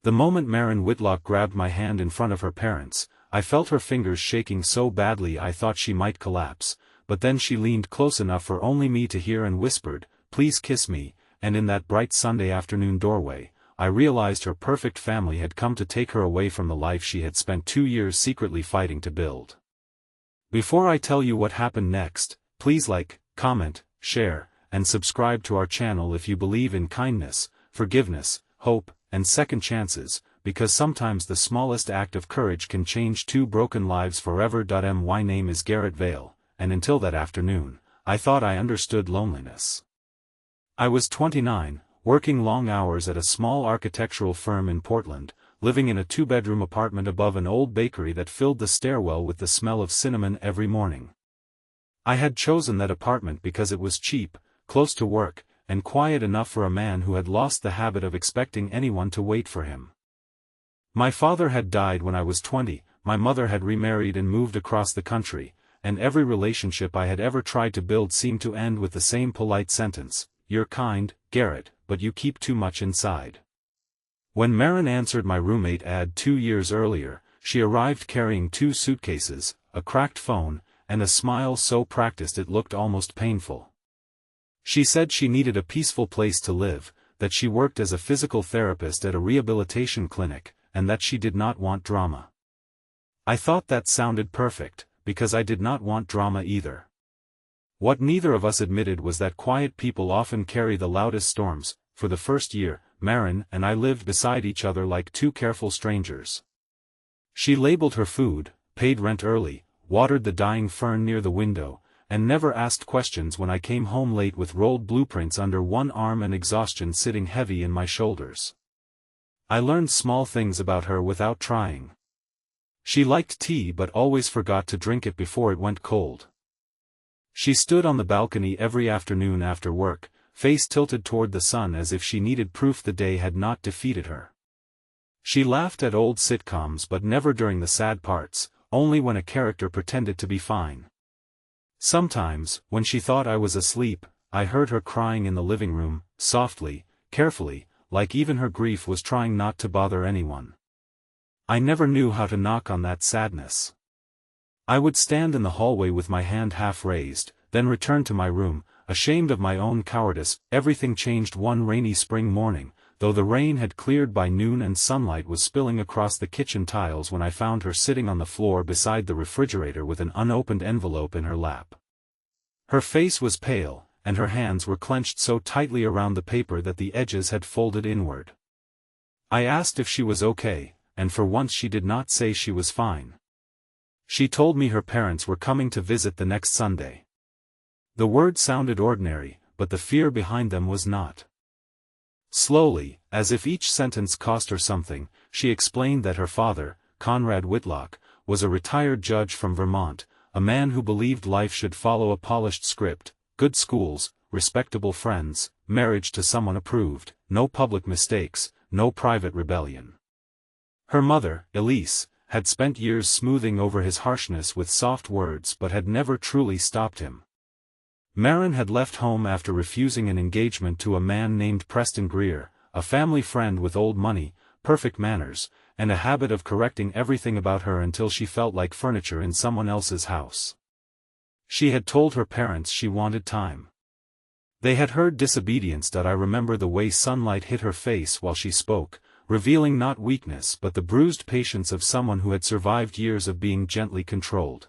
The moment Maren Whitlock grabbed my hand in front of her parents, I felt her fingers shaking so badly I thought she might collapse, but then she leaned close enough for only me to hear and whispered, "Please kiss me," and in that bright Sunday afternoon doorway, I realized her perfect family had come to take her away from the life she had spent 2 years secretly fighting to build. Before I tell you what happened next, please like, comment, share, and subscribe to our channel if you believe in kindness, forgiveness, hope, and second chances, because sometimes the smallest act of courage can change 2 broken lives forever. My name is Garrett Vale, and until that afternoon, I thought I understood loneliness. I was 29, working long hours at a small architectural firm in Portland, living in a 2-bedroom apartment above an old bakery that filled the stairwell with the smell of cinnamon every morning. I had chosen that apartment because it was cheap, close to work, and quiet enough for a man who had lost the habit of expecting anyone to wait for him. My father had died when I was 20, my mother had remarried and moved across the country, and every relationship I had ever tried to build seemed to end with the same polite sentence, "You're kind, Garrett, but you keep too much inside." When Maren answered my roommate ad 2 years earlier, she arrived carrying 2 suitcases, a cracked phone, and a smile so practiced it looked almost painful. She said she needed a peaceful place to live, that she worked as a physical therapist at a rehabilitation clinic, and that she did not want drama. I thought that sounded perfect, because I did not want drama either. What neither of us admitted was that quiet people often carry the loudest storms. For the first year, Maren and I lived beside each other like 2 careful strangers. She labeled her food, paid rent early, watered the dying fern near the window, and never asked questions when I came home late with rolled blueprints under one arm and exhaustion sitting heavy in my shoulders. I learned small things about her without trying. She liked tea but always forgot to drink it before it went cold. She stood on the balcony every afternoon after work, face tilted toward the sun as if she needed proof the day had not defeated her. She laughed at old sitcoms but never during the sad parts, only when a character pretended to be fine. Sometimes, when she thought I was asleep, I heard her crying in the living room, softly, carefully, like even her grief was trying not to bother anyone. I never knew how to knock on that sadness. I would stand in the hallway with my hand half raised, then return to my room, ashamed of my own cowardice. Everything changed one rainy spring morning, though the rain had cleared by noon and sunlight was spilling across the kitchen tiles when I found her sitting on the floor beside the refrigerator with an unopened envelope in her lap. Her face was pale, and her hands were clenched so tightly around the paper that the edges had folded inward. I asked if she was okay, and for once she did not say she was fine. She told me her parents were coming to visit the next Sunday. The words sounded ordinary, but the fear behind them was not. Slowly, as if each sentence cost her something, she explained that her father, Conrad Whitlock, was a retired judge from Vermont, a man who believed life should follow a polished script: good schools, respectable friends, marriage to someone approved, no public mistakes, no private rebellion. Her mother, Elise, had spent years smoothing over his harshness with soft words but had never truly stopped him. Maren had left home after refusing an engagement to a man named Preston Greer, a family friend with old money, perfect manners, and a habit of correcting everything about her until she felt like furniture in someone else's house. She had told her parents she wanted time. They had heard disobedience. I remember the way sunlight hit her face while she spoke, revealing not weakness but the bruised patience of someone who had survived years of being gently controlled.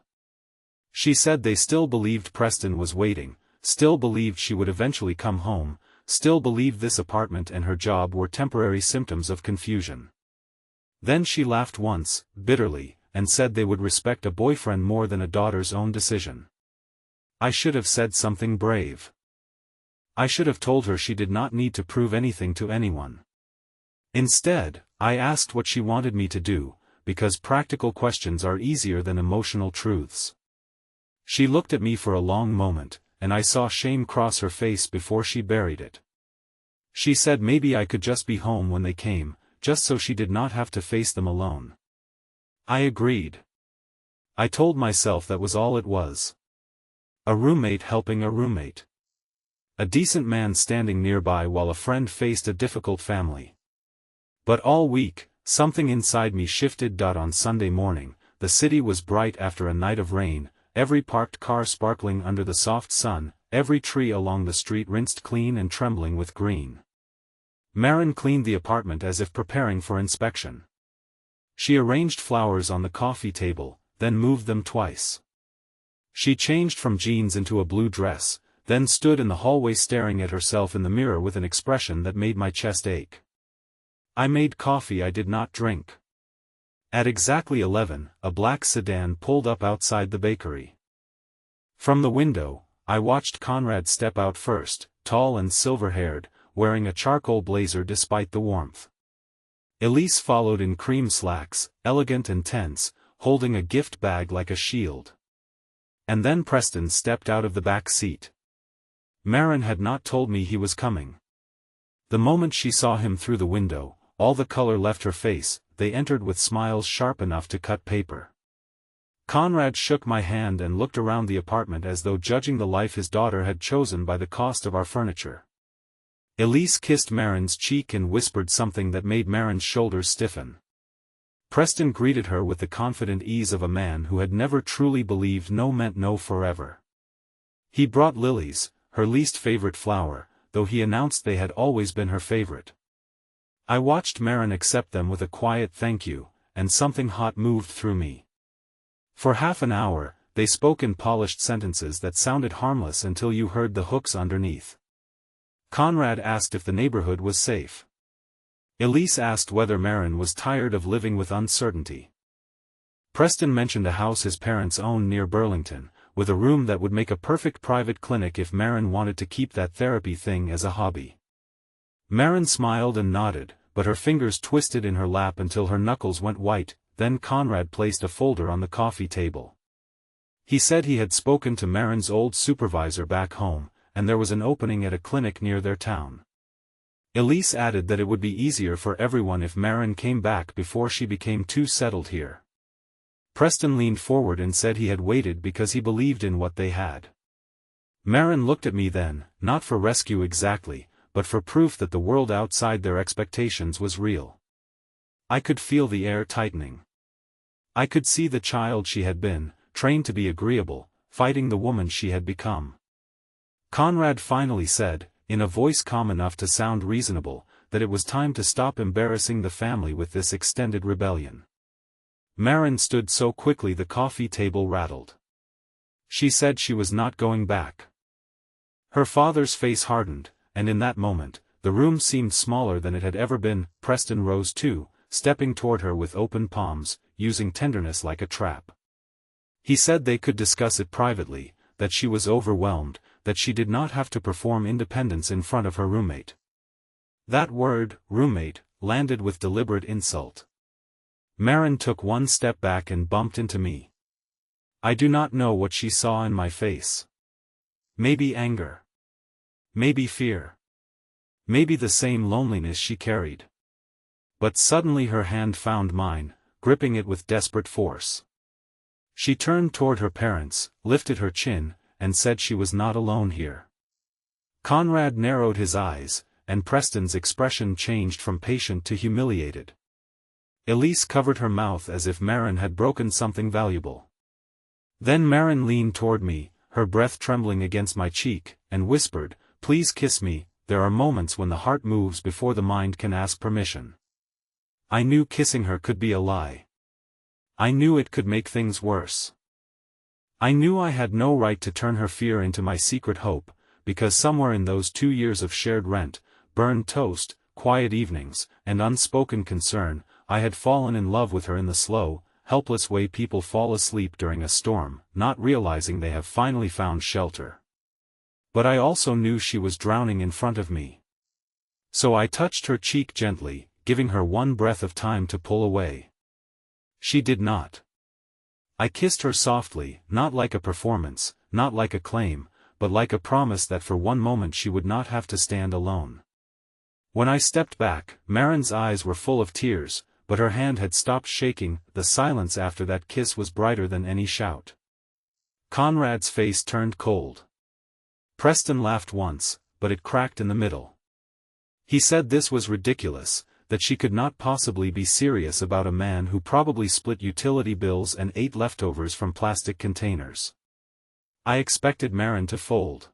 She said they still believed Preston was waiting, still believed she would eventually come home, still believed this apartment and her job were temporary symptoms of confusion. Then she laughed once, bitterly, and said they would respect a boyfriend more than a daughter's own decision. I should have said something brave. I should have told her she did not need to prove anything to anyone. Instead, I asked what she wanted me to do, because practical questions are easier than emotional truths. She looked at me for a long moment, and I saw shame cross her face before she buried it. She said maybe I could just be home when they came, just so she did not have to face them alone. I agreed. I told myself that was all it was. A roommate helping a roommate. A decent man standing nearby while a friend faced a difficult family. But all week, something inside me shifted. On Sunday morning, the city was bright after a night of rain, every parked car sparkling under the soft sun, every tree along the street rinsed clean and trembling with green. Maren cleaned the apartment as if preparing for inspection. She arranged flowers on the coffee table, then moved them twice. She changed from jeans into a blue dress, then stood in the hallway staring at herself in the mirror with an expression that made my chest ache. I made coffee I did not drink. At exactly 11, a black sedan pulled up outside the bakery. From the window, I watched Conrad step out first, tall and silver-haired, wearing a charcoal blazer despite the warmth. Elise followed in cream slacks, elegant and tense, holding a gift bag like a shield. And then Preston stepped out of the back seat. Maren had not told me he was coming. The moment she saw him through the window, all the color left her face. They entered with smiles sharp enough to cut paper. Conrad shook my hand and looked around the apartment as though judging the life his daughter had chosen by the cost of our furniture. Elise kissed Maren's cheek and whispered something that made Maren's shoulders stiffen. Preston greeted her with the confident ease of a man who had never truly believed no meant no forever. He brought lilies, her least favorite flower, though he announced they had always been her favorite. I watched Maren accept them with a quiet thank you, and something hot moved through me. For half an hour, they spoke in polished sentences that sounded harmless until you heard the hooks underneath. Conrad asked if the neighborhood was safe. Elise asked whether Maren was tired of living with uncertainty. Preston mentioned a house his parents owned near Burlington, with a room that would make a perfect private clinic if Maren wanted to keep that therapy thing as a hobby. Maren smiled and nodded, but her fingers twisted in her lap until her knuckles went white. Then Conrad placed a folder on the coffee table. He said he had spoken to Maren's old supervisor back home, and there was an opening at a clinic near their town. Elise added that it would be easier for everyone if Maren came back before she became too settled here. Preston leaned forward and said he had waited because he believed in what they had. Maren looked at me then, not for rescue exactly, but for proof that the world outside their expectations was real. I could feel the air tightening. I could see the child she had been, trained to be agreeable, fighting the woman she had become. Conrad finally said, in a voice calm enough to sound reasonable, that it was time to stop embarrassing the family with this extended rebellion. Maren stood so quickly the coffee table rattled. She said she was not going back. Her father's face hardened, and in that moment, the room seemed smaller than it had ever been. Preston rose too, stepping toward her with open palms, using tenderness like a trap. He said they could discuss it privately, that she was overwhelmed, that she did not have to perform independence in front of her roommate. That word, roommate, landed with deliberate insult. Maren took one step back and bumped into me. I do not know what she saw in my face. Maybe anger. Maybe fear. Maybe the same loneliness she carried. But suddenly her hand found mine, gripping it with desperate force. She turned toward her parents, lifted her chin, and said she was not alone here. Conrad narrowed his eyes, and Preston's expression changed from patient to humiliated. Elise covered her mouth as if Maren had broken something valuable. Then Maren leaned toward me, her breath trembling against my cheek, and whispered, "Please kiss me." There are moments when the heart moves before the mind can ask permission. I knew kissing her could be a lie. I knew it could make things worse. I knew I had no right to turn her fear into my secret hope, because somewhere in those 2 years of shared rent, burned toast, quiet evenings, and unspoken concern, I had fallen in love with her in the slow, helpless way people fall asleep during a storm, not realizing they have finally found shelter. But I also knew she was drowning in front of me. So I touched her cheek gently, giving her one breath of time to pull away. She did not. I kissed her softly, not like a performance, not like a claim, but like a promise that for one moment she would not have to stand alone. When I stepped back, Maren's eyes were full of tears, but her hand had stopped shaking. The silence after that kiss was brighter than any shout. Conrad's face turned cold. Preston laughed once, but it cracked in the middle. He said this was ridiculous, that she could not possibly be serious about a man who probably split utility bills and ate leftovers from plastic containers. I expected Maren to fold.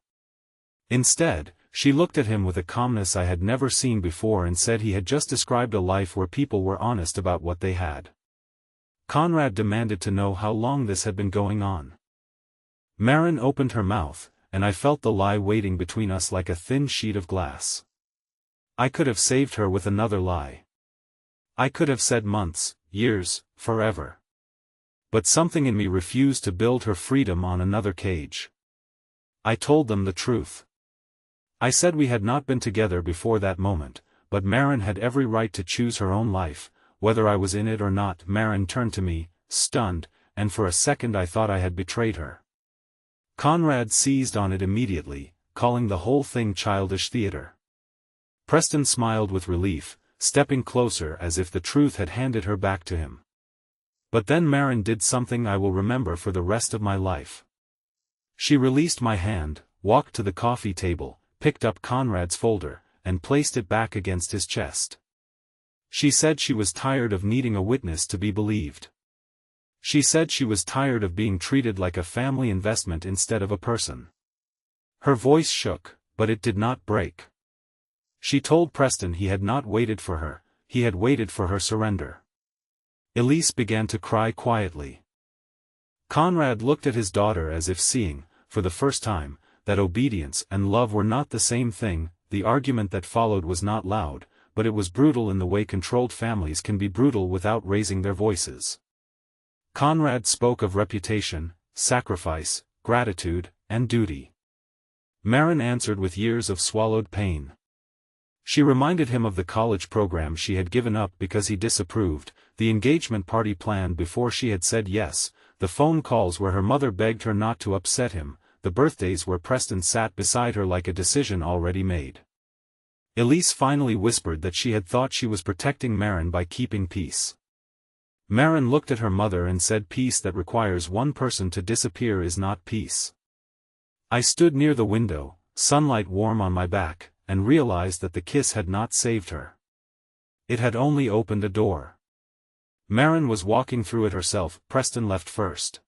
Instead, she looked at him with a calmness I had never seen before and said he had just described a life where people were honest about what they had. Conrad demanded to know how long this had been going on. Maren opened her mouth, and I felt the lie waiting between us like a thin sheet of glass. I could have saved her with another lie. I could have said months, years, forever. But something in me refused to build her freedom on another cage. I told them the truth. I said we had not been together before that moment, but Maren had every right to choose her own life, whether I was in it or not. Maren turned to me, stunned, and for a second I thought I had betrayed her. Conrad seized on it immediately, calling the whole thing childish theater. Preston smiled with relief, stepping closer as if the truth had handed her back to him. But then Maren did something I will remember for the rest of my life. She released my hand, walked to the coffee table, picked up Conrad's folder, and placed it back against his chest. She said she was tired of needing a witness to be believed. She said she was tired of being treated like a family investment instead of a person. Her voice shook, but it did not break. She told Preston he had not waited for her, he had waited for her surrender. Elise began to cry quietly. Conrad looked at his daughter as if seeing, for the first time, that obedience and love were not the same thing. The argument that followed was not loud, but it was brutal in the way controlled families can be brutal without raising their voices. Conrad spoke of reputation, sacrifice, gratitude, and duty. Maren answered with years of swallowed pain. She reminded him of the college program she had given up because he disapproved, the engagement party planned before she had said yes, the phone calls where her mother begged her not to upset him, the birthdays where Preston sat beside her like a decision already made. Elise finally whispered that she had thought she was protecting Maren by keeping peace. Maren looked at her mother and said, "Peace that requires one person to disappear is not peace." I stood near the window, sunlight warm on my back, and realized that the kiss had not saved her. It had only opened a door. Maren was walking through it herself. Preston left first.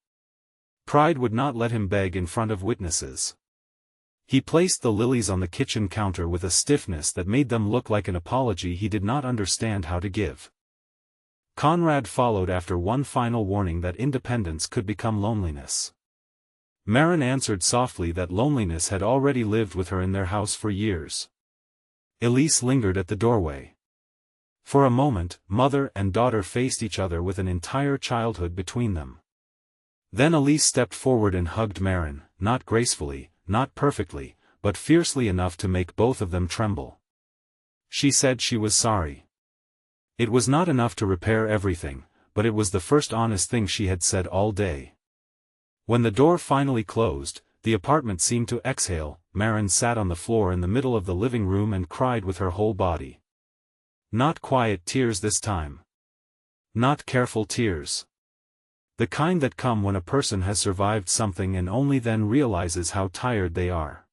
Pride would not let him beg in front of witnesses. He placed the lilies on the kitchen counter with a stiffness that made them look like an apology he did not understand how to give. Conrad followed after one final warning that independence could become loneliness. Maren answered softly that loneliness had already lived with her in their house for years. Elise lingered at the doorway. For a moment, mother and daughter faced each other with an entire childhood between them. Then Elise stepped forward and hugged Maren, not gracefully, not perfectly, but fiercely enough to make both of them tremble. She said she was sorry. It was not enough to repair everything, but it was the first honest thing she had said all day. When the door finally closed, the apartment seemed to exhale. Maren sat on the floor in the middle of the living room and cried with her whole body. Not quiet tears this time. Not careful tears. The kind that come when a person has survived something and only then realizes how tired they are.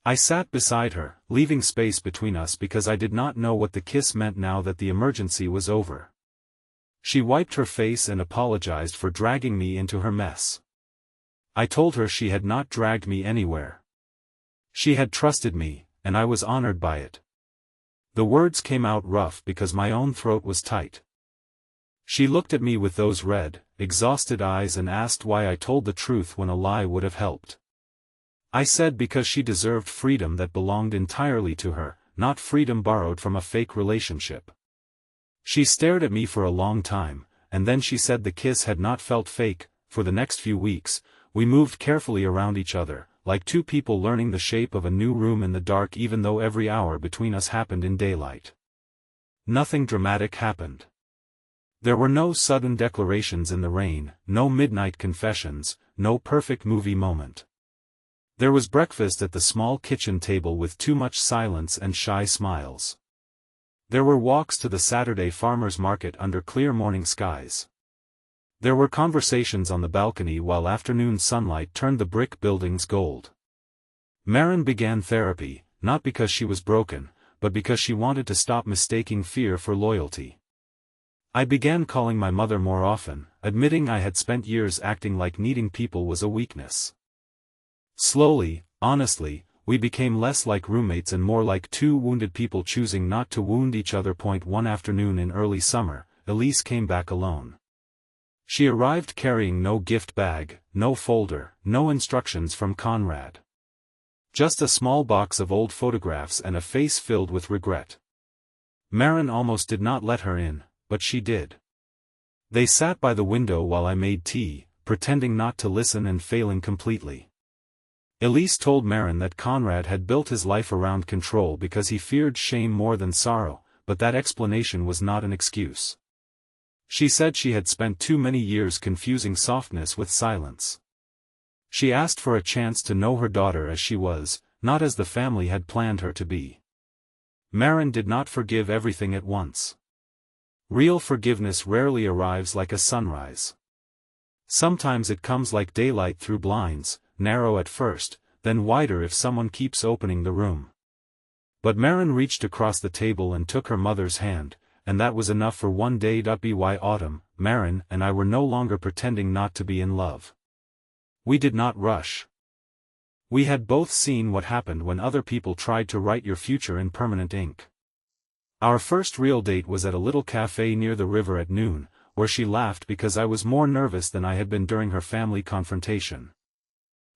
I sat beside her, leaving space between us because I did not know what the kiss meant now that the emergency was over. She wiped her face and apologized for dragging me into her mess. I told her she had not dragged me anywhere. She had trusted me, and I was honored by it. The words came out rough because my own throat was tight. She looked at me with those red, exhausted eyes and asked why I told the truth when a lie would have helped. I said because she deserved freedom that belonged entirely to her, not freedom borrowed from a fake relationship. She stared at me for a long time, and then she said the kiss had not felt fake. For the next few weeks, we moved carefully around each other, like two people learning the shape of a new room in the dark, even though every hour between us happened in daylight. Nothing dramatic happened. There were no sudden declarations in the rain, no midnight confessions, no perfect movie moment. There was breakfast at the small kitchen table with too much silence and shy smiles. There were walks to the Saturday farmers' market under clear morning skies. There were conversations on the balcony while afternoon sunlight turned the brick buildings gold. Maren began therapy, not because she was broken, but but because she wanted to stop mistaking fear for loyalty. I began calling my mother more often, admitting I had spent years acting like needing people was a weakness. Slowly, honestly, we became less like roommates and more like two wounded people choosing not to wound each other. One afternoon in early summer, Elise came back alone. She arrived carrying no gift bag, no folder, no instructions from Conrad. Just a small box of old photographs and a face filled with regret. Maren almost did not let her in, but she did. They sat by the window while I made tea, pretending not to listen and failing completely. Elise told Maren that Conrad had built his life around control because he feared shame more than sorrow, but that explanation was not an excuse. She said she had spent too many years confusing softness with silence. She asked for a chance to know her daughter as she was, not as the family had planned her to be. Maren did not forgive everything at once. Real forgiveness rarely arrives like a sunrise. Sometimes it comes like daylight through blinds, narrow at first, then wider if someone keeps opening the room. But Maren reached across the table and took her mother's hand, and that was enough for one day. By autumn, Maren and I were no longer pretending not to be in love. We did not rush. We had both seen what happened when other people tried to write your future in permanent ink. Our first real date was at a little cafe near the river at noon, where she laughed because I was more nervous than I had been during her family confrontation.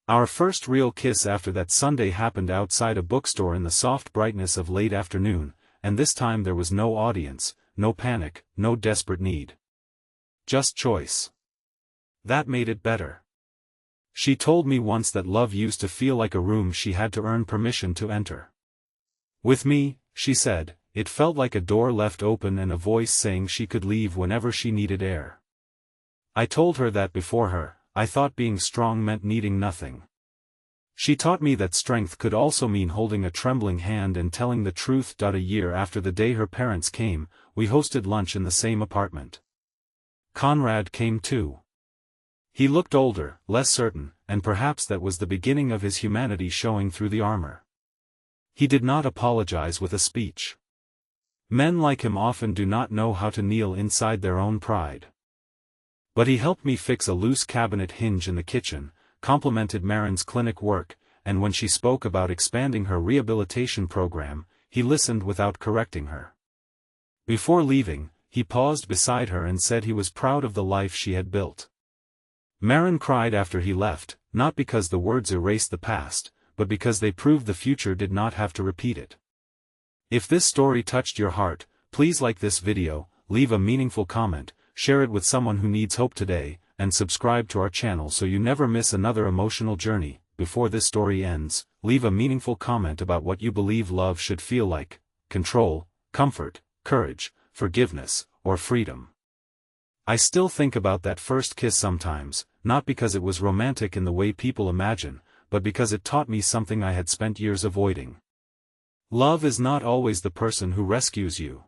Our first real kiss after that Sunday happened outside a bookstore in the soft brightness of late afternoon, and this time there was no audience, no panic, no desperate need. Just choice. That made it better. She told me once that love used to feel like a room she had to earn permission to enter. With me, she said, it felt like a door left open and a voice saying she could leave whenever she needed air. I told her that before her, I thought being strong meant needing nothing. She taught me that strength could also mean holding a trembling hand and telling the truth. A year after the day her parents came, we hosted lunch in the same apartment. Conrad came too. He looked older, less certain, and perhaps that was the beginning of his humanity showing through the armor. He did not apologize with a speech. Men like him often do not know how to kneel inside their own pride. But he helped me fix a loose cabinet hinge in the kitchen, complimented Maren's clinic work, and when she spoke about expanding her rehabilitation program, he listened without correcting her. Before leaving, he paused beside her and said he was proud of the life she had built. Maren cried after he left, not because the words erased the past, but because they proved the future did not have to repeat it. If this story touched your heart, please like this video, leave a meaningful comment, share it with someone who needs hope today, and subscribe to our channel so you never miss another emotional journey. Before this story ends, leave a meaningful comment about what you believe love should feel like: control, comfort, courage, forgiveness, or freedom. I still think about that first kiss sometimes, not because it was romantic in the way people imagine, but because it taught me something I had spent years avoiding. Love is not always the person who rescues you.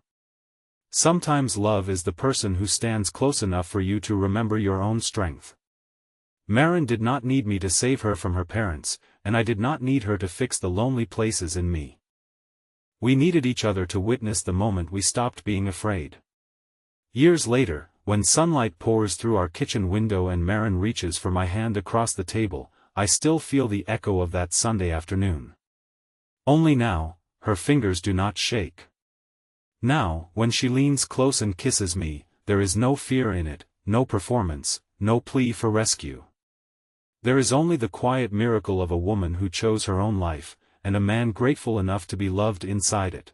Sometimes love is the person who stands close enough for you to remember your own strength. Maren did not need me to save her from her parents, and I did not need her to fix the lonely places in me. We needed each other to witness the moment we stopped being afraid. Years later, when sunlight pours through our kitchen window and Maren reaches for my hand across the table, I still feel the echo of that Sunday afternoon. Only now, her fingers do not shake. Now, when she leans close and kisses me, there is no fear in it, no performance, no plea for rescue. There is only the quiet miracle of a woman who chose her own life, and a man grateful enough to be loved inside it.